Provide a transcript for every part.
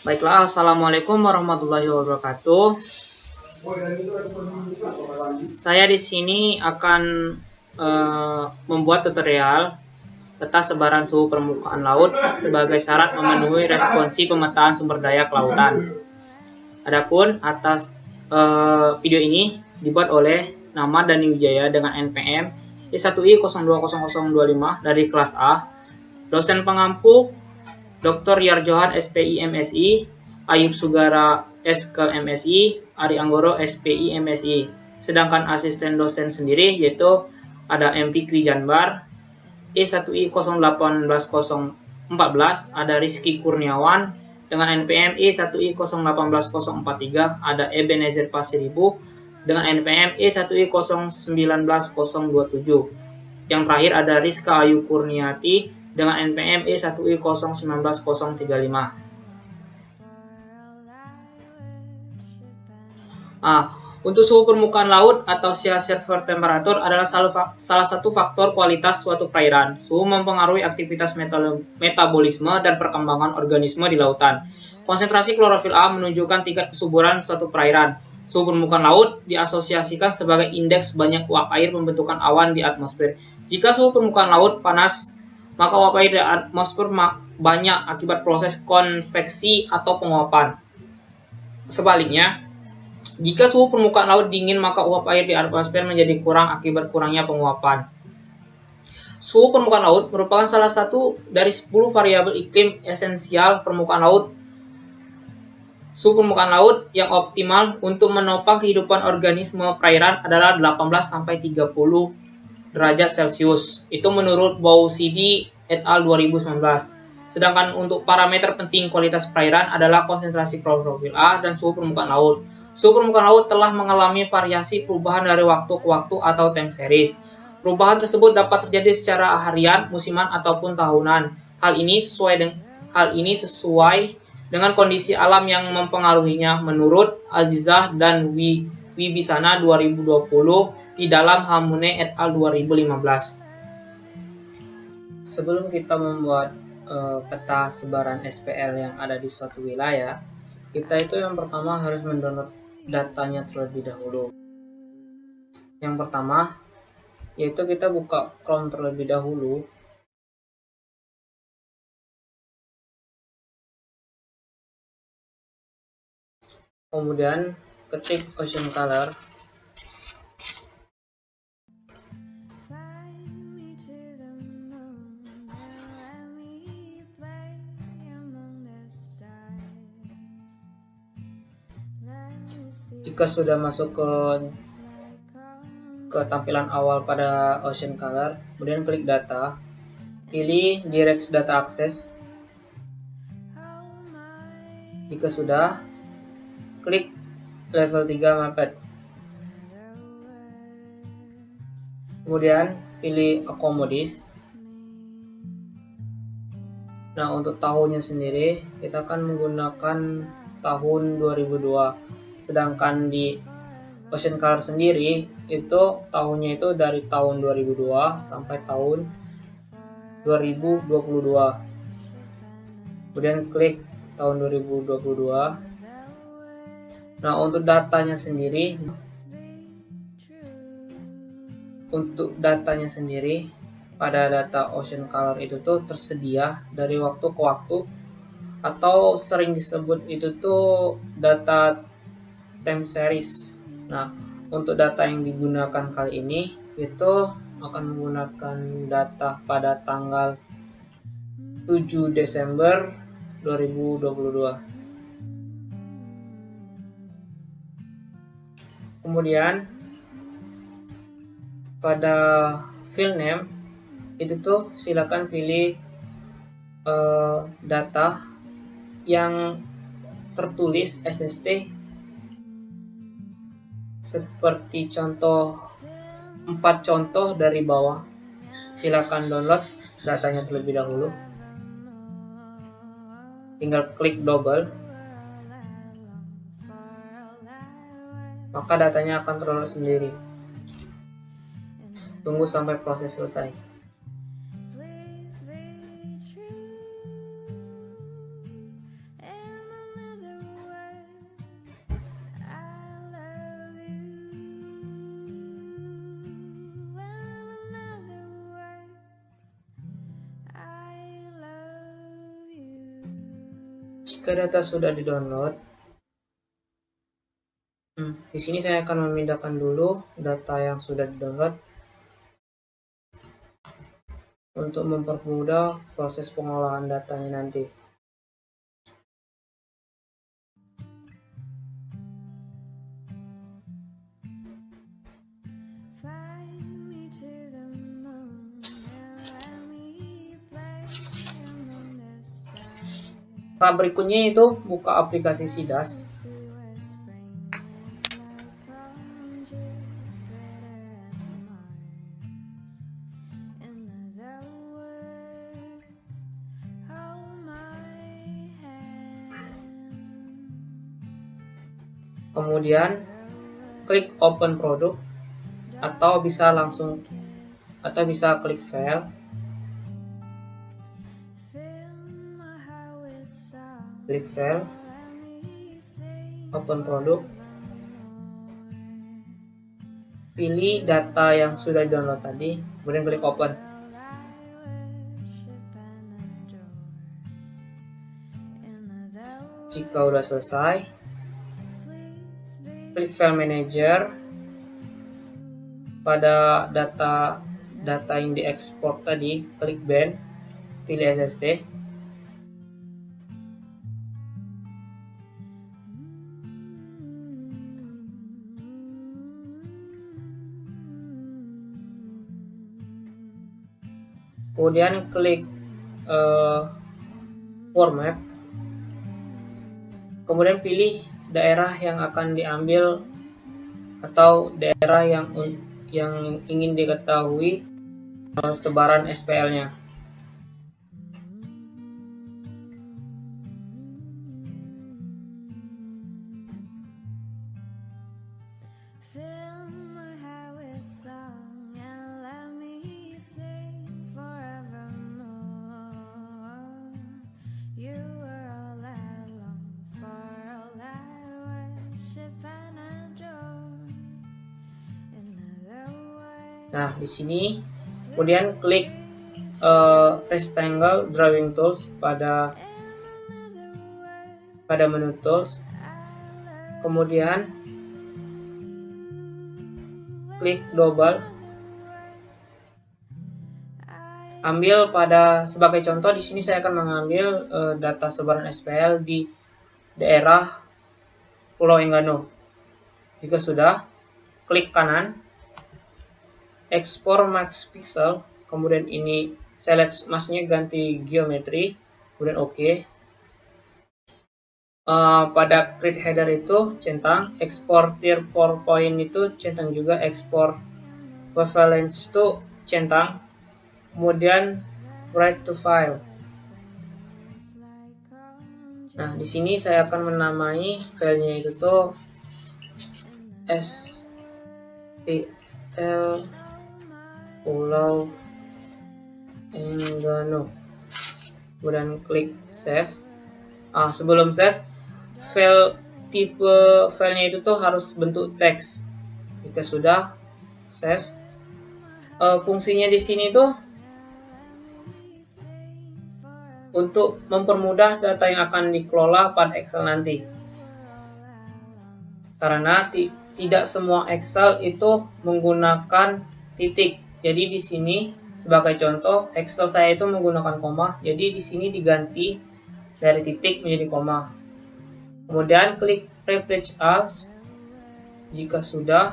Baiklah, Assalamualaikum warahmatullahi wabarakatuh. Saya di sini akan membuat tutorial peta sebaran suhu permukaan laut sebagai syarat memenuhi responsi pemetaan sumber daya kelautan. Adapun atas video ini dibuat oleh Nama Dani Wijaya dengan NPM I1I020025 dari kelas A. Dosen pengampu Dr. Yarjohan SPI MSI, Ayub Sugara SK MSI, Ari Anggoro SPI MSI. Sedangkan asisten dosen sendiri yaitu ada MP Krijanbar, E1I018014, ada Rizky Kurniawan dengan NPM E1I018043, ada Ebenezer Pasiribu dengan NPM E1I019027. Yang terakhir ada Rizka Ayu Kurniati dengan NPM E1I019035. Untuk suhu permukaan laut atau sea surface temperature adalah salah satu faktor kualitas suatu perairan. Suhu mempengaruhi aktivitas metabolisme dan perkembangan organisme di lautan. Konsentrasi klorofil A menunjukkan tingkat kesuburan suatu perairan. Suhu permukaan laut diasosiasikan sebagai indeks banyak uap air pembentukan awan di atmosfer. Jika suhu permukaan laut panas, maka uap air di atmosfer banyak akibat proses konveksi atau penguapan. Sebaliknya, jika suhu permukaan laut dingin, maka uap air di atmosfer menjadi kurang akibat kurangnya penguapan. Suhu permukaan laut merupakan salah satu dari 10 variabel iklim esensial permukaan laut. Suhu permukaan laut yang optimal untuk menopang kehidupan organisme perairan adalah 18-30 derajat Celcius. Itu menurut Bouchidi et al. 2019. Sedangkan untuk parameter penting kualitas perairan adalah konsentrasi klorofil A dan suhu permukaan laut. Suhu permukaan laut telah mengalami variasi perubahan dari waktu ke waktu atau time series. Perubahan tersebut dapat terjadi secara harian, musiman, ataupun tahunan. Hal ini sesuai dengan kondisi alam yang mempengaruhinya menurut Azizah dan Wibisana 2020 di dalam Hamune et al. 2015. Sebelum kita membuat peta sebaran SPL yang ada di suatu wilayah, kita itu yang pertama harus mendownload datanya terlebih dahulu. Yang pertama yaitu kita buka Chrome terlebih dahulu. Kemudian ketik Ocean Color. Jika sudah masuk ke tampilan awal pada Ocean Color, kemudian klik data, pilih Direct Data Access. Jika sudah, klik level 3 Mapped. Kemudian pilih Accommodate. Nah, untuk tahunnya sendiri kita akan menggunakan tahun 2002. Sedangkan di Ocean Color sendiri itu tahunnya itu dari tahun 2002 sampai tahun 2022. Kemudian klik tahun 2022. Nah, untuk datanya sendiri pada data Ocean Color itu tuh tersedia dari waktu ke waktu, atau sering disebut itu tuh data time series. Nah, untuk data yang digunakan kali ini itu akan menggunakan data pada tanggal 7 Desember 2022. Kemudian pada file name itu tuh silakan pilih data yang tertulis SST seperti contoh 4 contoh dari bawah. Silakan download datanya terlebih dahulu. Tinggal klik double, maka datanya akan terdownload sendiri. Tunggu sampai proses selesai. Jika data sudah di-download, di sini saya akan memindahkan dulu data yang sudah di-download untuk mempermudah proses pengolahan datanya nanti. Nah, berikutnya itu buka aplikasi SIDAS. Kemudian klik open produk atau bisa klik file. Klik file, open produk, pilih data yang sudah download tadi, kemudian klik open. Jika sudah selesai, klik file manager. Pada data yang diekspor tadi, klik ban, pilih SSD. Kemudian klik format. Kemudian pilih daerah yang akan diambil atau daerah yang ingin diketahui sebaran SPL-nya. Nah, di sini kemudian klik rectangle drawing tools pada menu tools. Kemudian klik double. Ambil sebagai contoh di sini saya akan mengambil data sebaran SPL di daerah Pulau Enggano. Jika sudah, klik kanan, export max pixel, kemudian ini select masknya ganti geometri, kemudian OK. Pada create header itu centang, export tier PowerPoint itu centang juga, export wavelength itu centang, kemudian write to file. Nah, di sini saya akan menamai filenya itu tuh SPL Pulau Enggano. Kemudian klik save. Sebelum save, tipe filenya itu tuh harus bentuk teks. Jika sudah, save. Fungsinya di sini tuh untuk mempermudah data yang akan dikelola pada Excel nanti. Karena tidak semua Excel itu menggunakan titik. Jadi di sini sebagai contoh Excel saya itu menggunakan koma. Jadi di sini diganti dari titik menjadi koma. Kemudian klik refresh as. Jika sudah,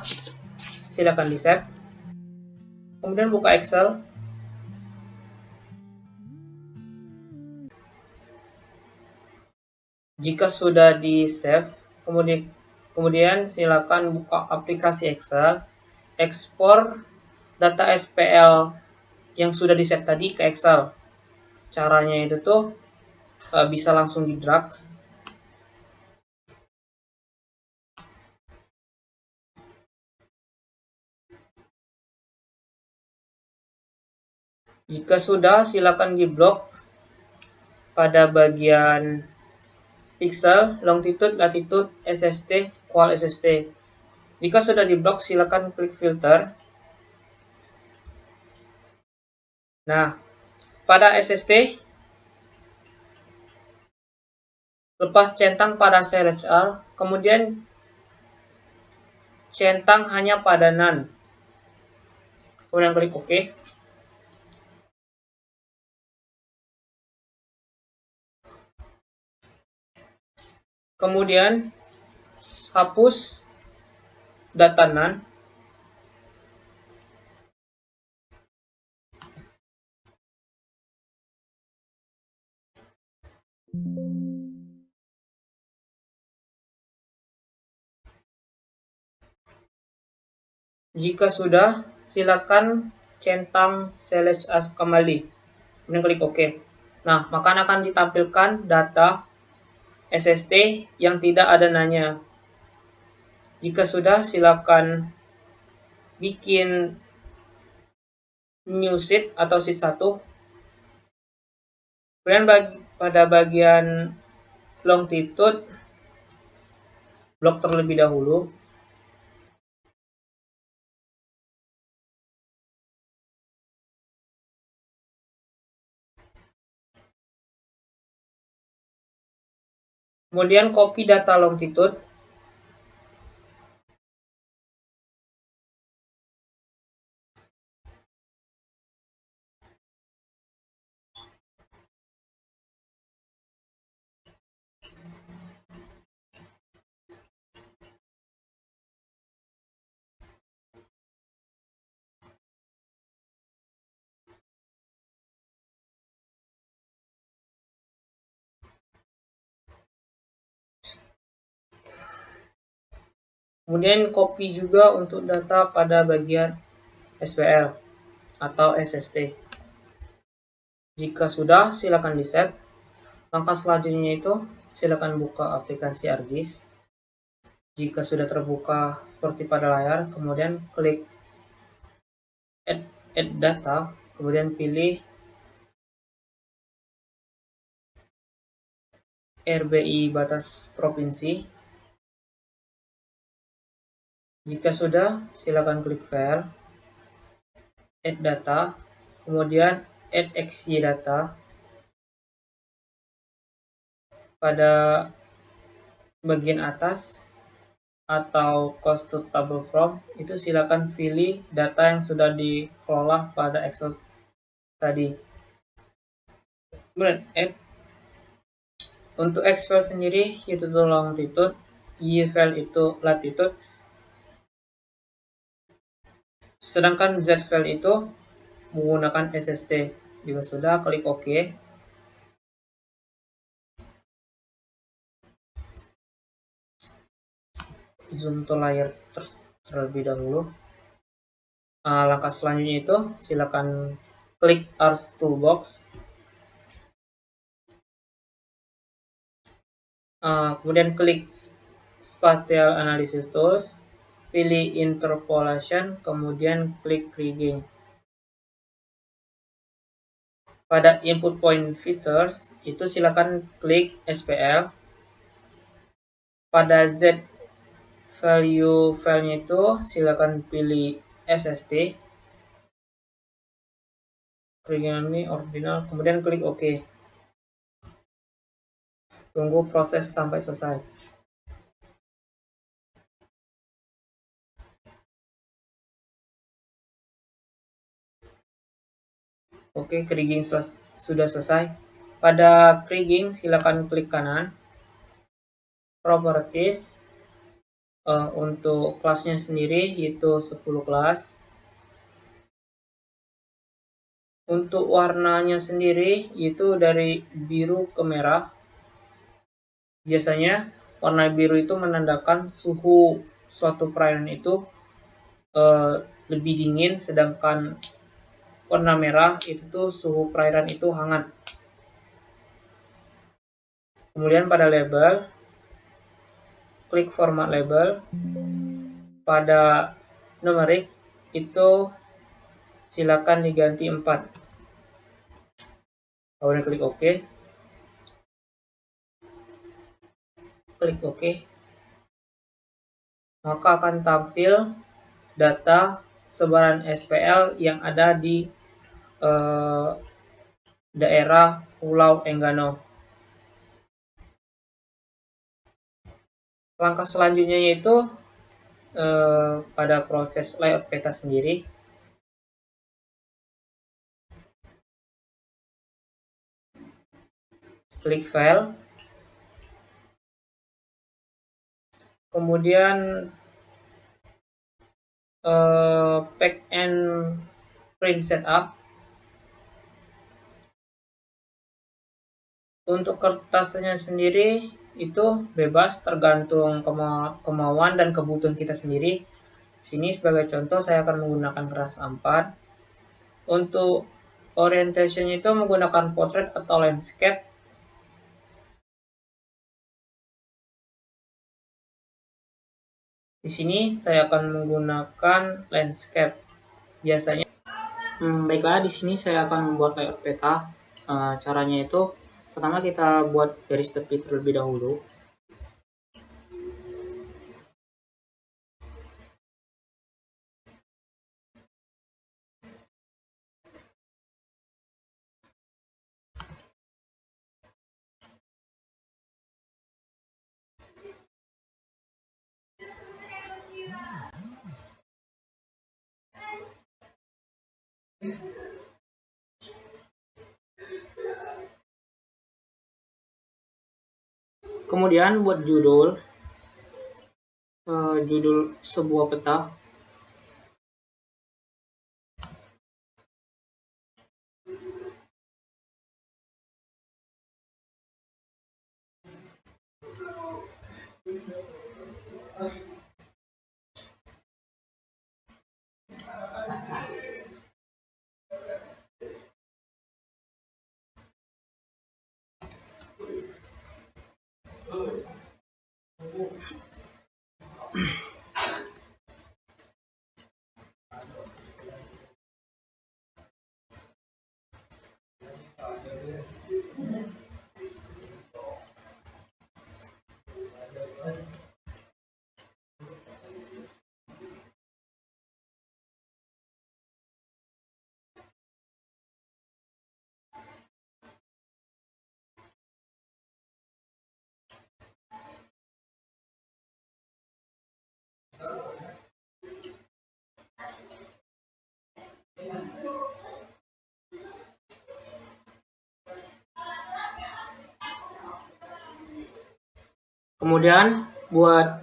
silakan di save. Kemudian buka Excel. Jika sudah di save, kemudian silakan buka aplikasi Excel, ekspor data SPL yang sudah di save tadi ke Excel. Caranya itu tuh bisa langsung di drag. Jika sudah, silakan di blok pada bagian pixel, longitude, latitude, SST, qual SST. Jika sudah di blok, silakan klik filter. Nah, pada SST lepas centang pada CLHR, kemudian centang hanya pada NaN. Kemudian klik OK. Kemudian hapus data NaN. Jika sudah, silakan centang CLHR kembali. Kemudian klik OK. Nah, maka akan ditampilkan data SST yang tidak ada NaN-nya. Jika sudah, silakan bikin new sheet atau sheet 1. Kemudian pada bagian longitude, blok terlebih dahulu. Kemudian copy data longitude. Kemudian copy juga untuk data pada bagian SPL atau SST. Jika sudah, silakan di-save. Langkah selanjutnya itu silakan buka aplikasi ArcGIS. Jika sudah terbuka seperti pada layar, kemudian klik add data, kemudian pilih RBI batas provinsi. Jika sudah, silakan klik File, Add Data, kemudian Add XY Data. Pada bagian atas atau Cost to Table From, itu silakan pilih data yang sudah dikelola pada Excel tadi. Kemudian Add. Untuk X file sendiri, itu longitude, Y file itu latitude, sedangkan Z file itu menggunakan SST. Jika sudah, klik OK. Zoom to layar terlebih dahulu. Langkah selanjutnya itu silakan klik Ars Toolbox. Kemudian klik Spatial Analysis Tools, pilih Interpolation, kemudian klik Rigging. Pada Input Point Features, itu silakan klik SPL. Pada Z value filenya itu silakan pilih SST. Klik ini ordinal, kemudian klik OK. Tunggu proses sampai selesai. Oke, kriging sudah selesai. Pada kriging, silakan klik kanan. Properties. Untuk kelasnya sendiri yaitu 10 kelas. Untuk warnanya sendiri itu dari biru ke merah. Biasanya warna biru itu menandakan suhu suatu perairan itu lebih dingin, sedangkan warna merah itu tuh suhu perairan itu hangat. Kemudian pada label, klik format label. Pada numerik itu silakan diganti 4. Kemudian klik OK. Klik OK. Maka akan tampil data sebaran SPL yang ada di daerah Pulau Enggano. Langkah selanjutnya yaitu pada proses layout peta sendiri, klik file, kemudian pack and print setup. Untuk kertasnya sendiri itu bebas tergantung kemauan dan kebutuhan kita sendiri. Sini sebagai contoh saya akan menggunakan kertas A4. Untuk orientation itu menggunakan portrait atau landscape. Di sini saya akan menggunakan landscape. Biasanya baiklah, di sini saya akan membuat layout peta. Caranya itu pertama kita buat garis tepi terlebih dahulu. Kemudian buat judul sebuah peta. Kemudian buat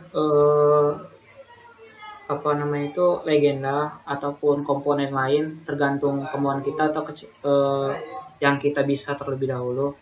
legenda ataupun komponen lain tergantung kemauan kita atau yang kita bisa terlebih dahulu.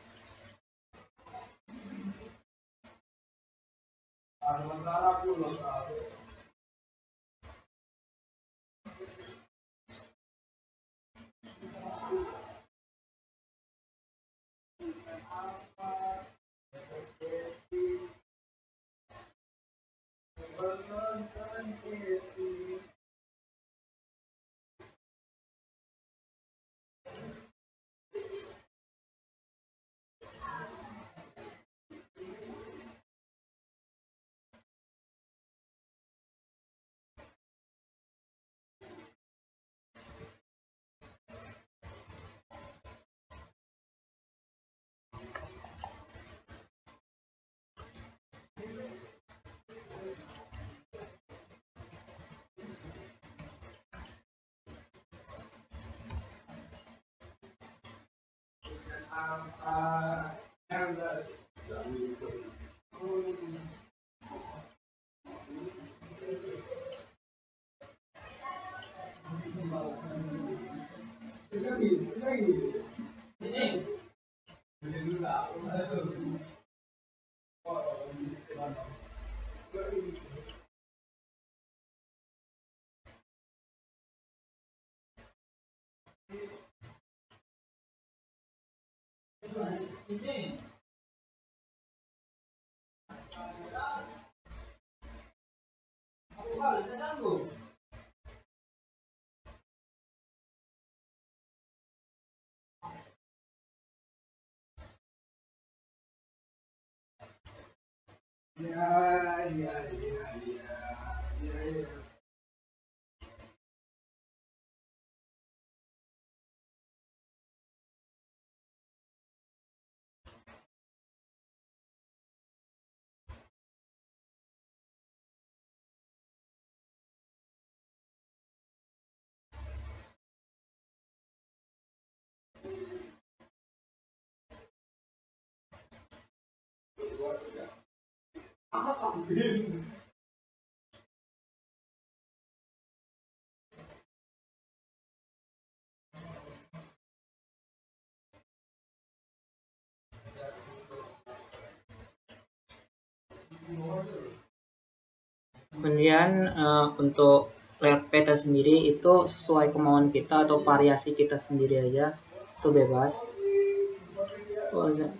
Kemudian untuk layout peta sendiri itu sesuai kemauan kita atau variasi kita sendiri aja, itu bebas.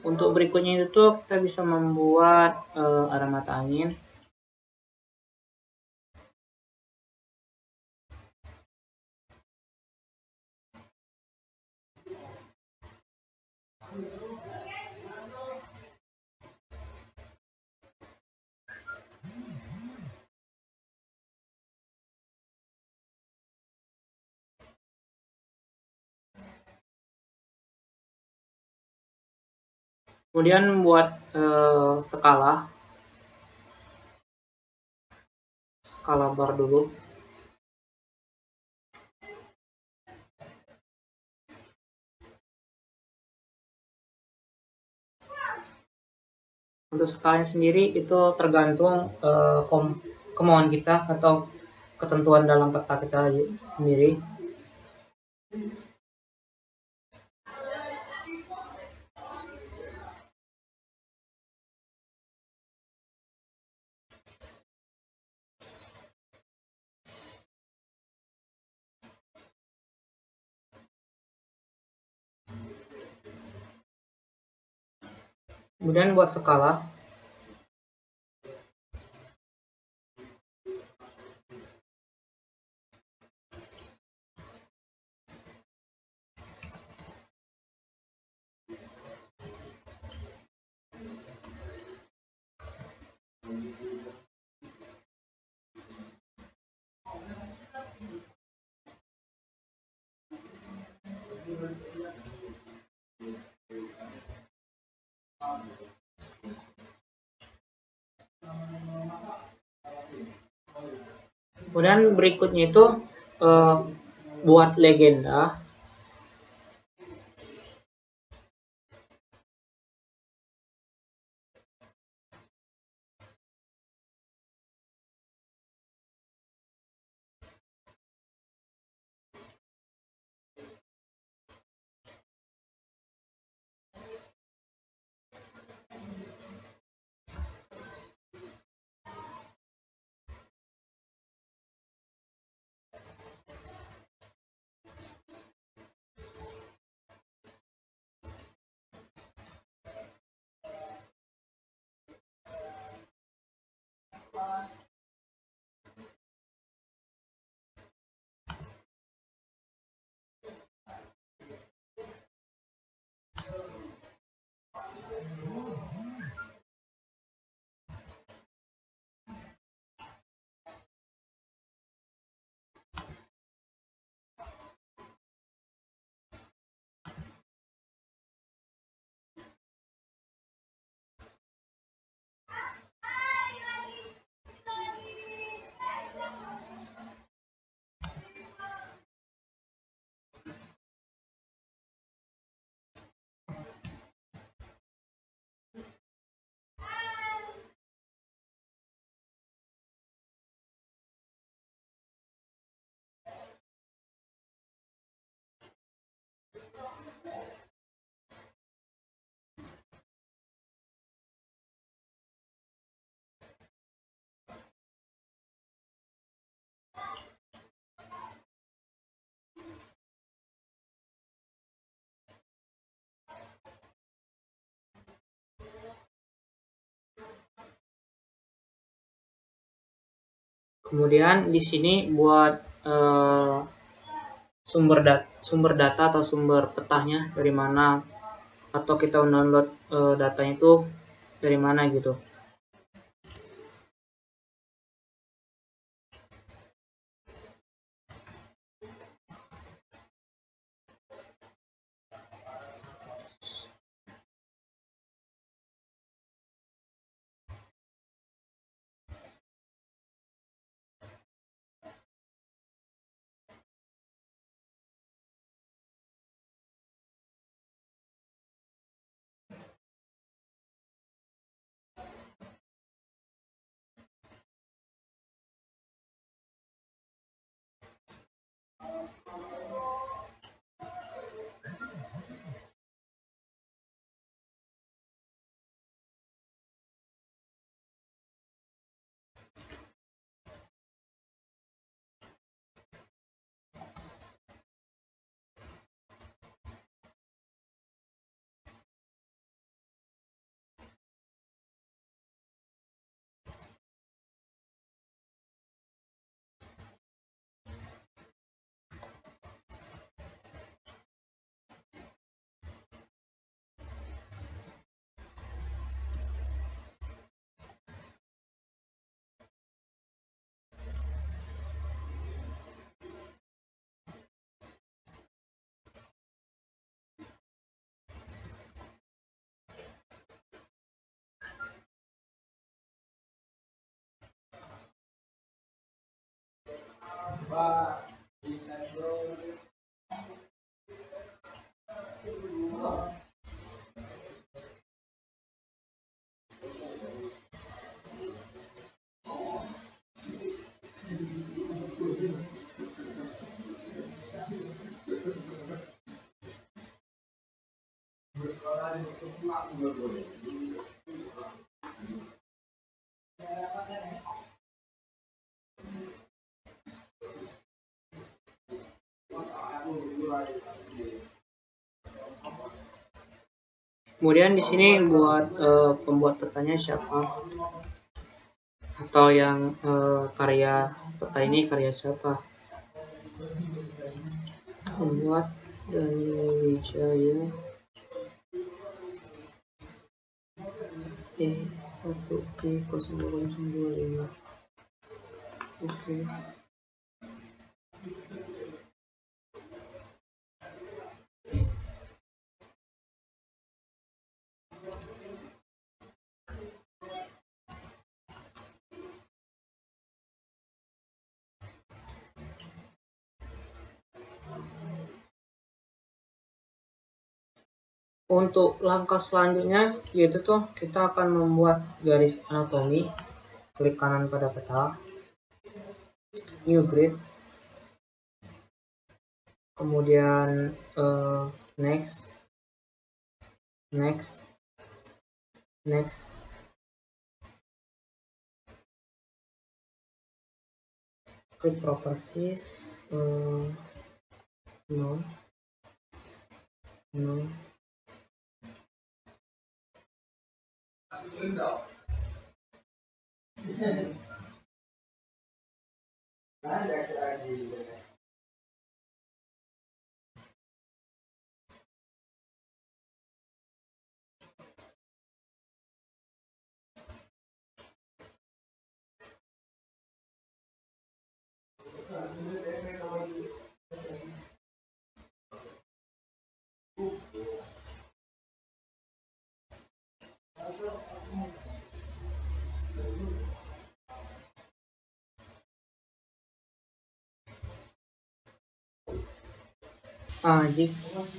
Untuk berikutnya itu kita bisa membuat arah mata angin. Kemudian buat skala bar dulu. Untuk skalanya sendiri itu tergantung kemauan kita atau ketentuan dalam peta kita sendiri. Kemudian buat skala. Kemudian berikutnya itu buat legenda. Kemudian di sini buat sumber data atau sumber petahnya dari mana, atau kita download datanya itu dari mana gitu. Kemudian di sini buat pembuat petanya siapa, atau yang karya peta ini karya siapa? Pembuat Dani Wijaya E1E025. Oke. Untuk langkah selanjutnya yaitu tuh kita akan membuat garis anatomi. Klik kanan pada peta, new grid, kemudian next, klik properties, no.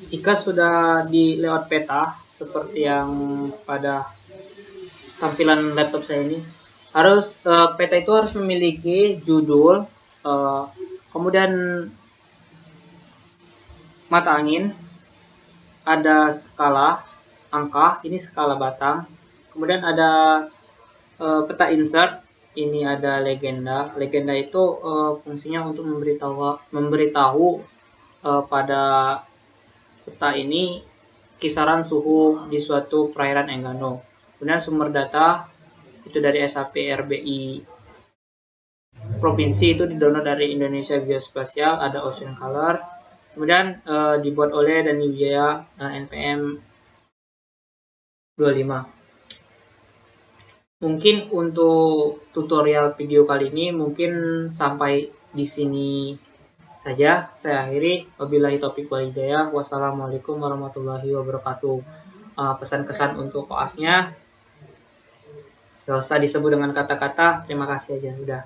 Jika sudah di layout peta seperti yang pada tampilan laptop saya ini, harus peta itu harus memiliki judul, kemudian mata angin, ada skala angka, ini skala batang, kemudian ada peta insert, ini ada legenda. Legenda itu fungsinya untuk memberitahu pada peta ini kisaran suhu di suatu perairan Enggano. Kemudian sumber data itu dari SAP RBI provinsi, itu di-download dari Indonesia Geospatial, ada Ocean Color. Kemudian dibuat oleh Dani Wijaya NPM 25. Mungkin untuk tutorial video kali ini mungkin sampai di sini saja. Saya akhiri. Wabillahi taufiq wal hidayah. Wassalamualaikum warahmatullahi wabarakatuh. Pesan kesan untuk koasnya gak usah disebut dengan kata-kata, terima kasih aja udah.